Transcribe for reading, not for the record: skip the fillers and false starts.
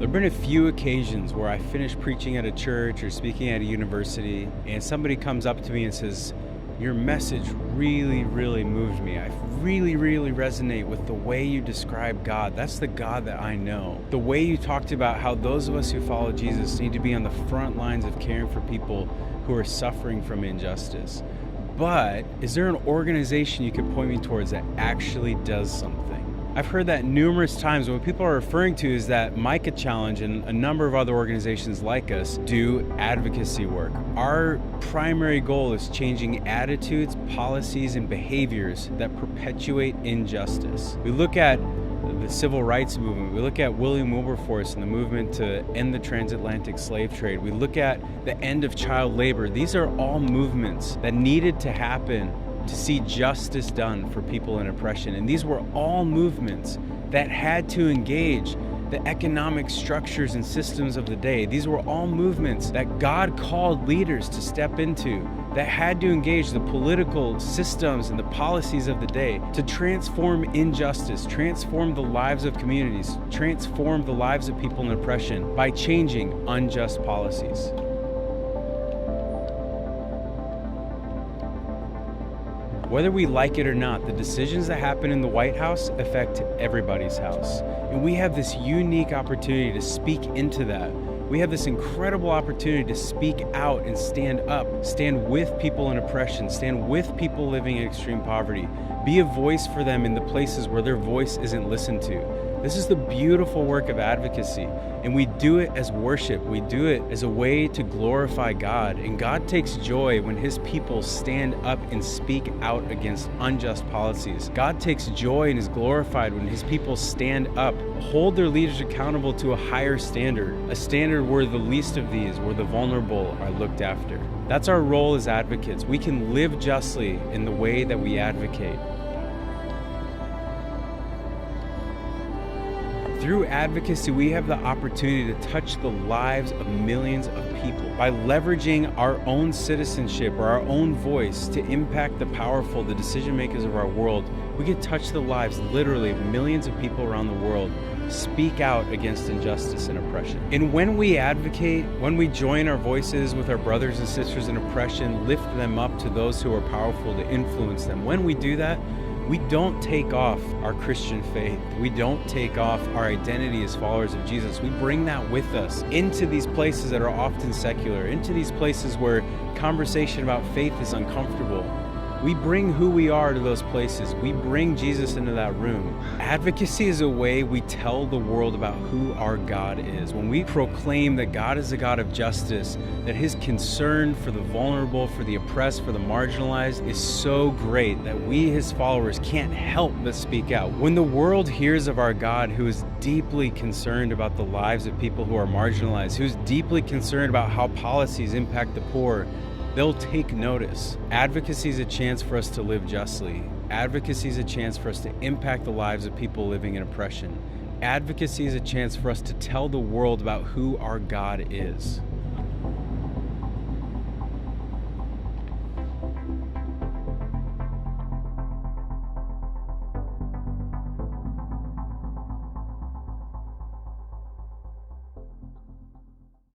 There have been a few occasions where I finish preaching at a church or speaking at a university, and somebody comes up to me and says, "Your message really, really moved me. I really, really resonate with the way you describe God. That's the God that I know. The way you talked about how those of us who follow Jesus need to be on the front lines of caring for people who are suffering from injustice. But is there an organization you could point me towards that actually does something?" I've heard that numerous times. What people are referring to is that Micah Challenge and a number of other organizations like us do advocacy work. Our primary goal is changing attitudes, policies, and behaviors that perpetuate injustice. We look at the civil rights movement. We look at William Wilberforce and the movement to end the transatlantic slave trade. We look at the end of child labor. These are all movements that needed to happen to see justice done for people in oppression. And these were all movements that had to engage the economic structures and systems of the day. These were all movements that God called leaders to step into, that had to engage the political systems and the policies of the day to transform injustice, transform the lives of communities, transform the lives of people in oppression by changing unjust policies. Whether we like it or not, the decisions that happen in the White House affect everybody's house. And we have this unique opportunity to speak into that. We have this incredible opportunity to speak out and stand up, stand with people in oppression, stand with people living in extreme poverty, be a voice for them in the places where their voice isn't listened to. This is the beautiful work of advocacy, and we do it as worship. We do it as a way to glorify God, and God takes joy when His people stand up and speak out against unjust policies. God takes joy and is glorified when His people stand up, hold their leaders accountable to a higher standard, a standard where the least of these, where the vulnerable are looked after. That's our role as advocates. We can live justly in the way that we advocate. Through advocacy, we have the opportunity to touch the lives of millions of people. By leveraging our own citizenship or our own voice to impact the powerful, the decision makers of our world, we can touch the lives literally of millions of people around the world. Speak out against injustice and oppression. And when we advocate, when we join our voices with our brothers and sisters in oppression, lift them up to those who are powerful to influence them, when we do that, we don't take off our Christian faith. We don't take off our identity as followers of Jesus. We bring that with us into these places that are often secular, into these places where conversation about faith is uncomfortable. We bring who we are to those places. We bring Jesus into that room. Advocacy is a way we tell the world about who our God is. When we proclaim that God is a God of justice, that His concern for the vulnerable, for the oppressed, for the marginalized is so great that we, His followers, can't help but speak out. When the world hears of our God who is deeply concerned about the lives of people who are marginalized, who's deeply concerned about how policies impact the poor, they'll take notice. Advocacy is a chance for us to live justly. Advocacy is a chance for us to impact the lives of people living in oppression. Advocacy is a chance for us to tell the world about who our God is.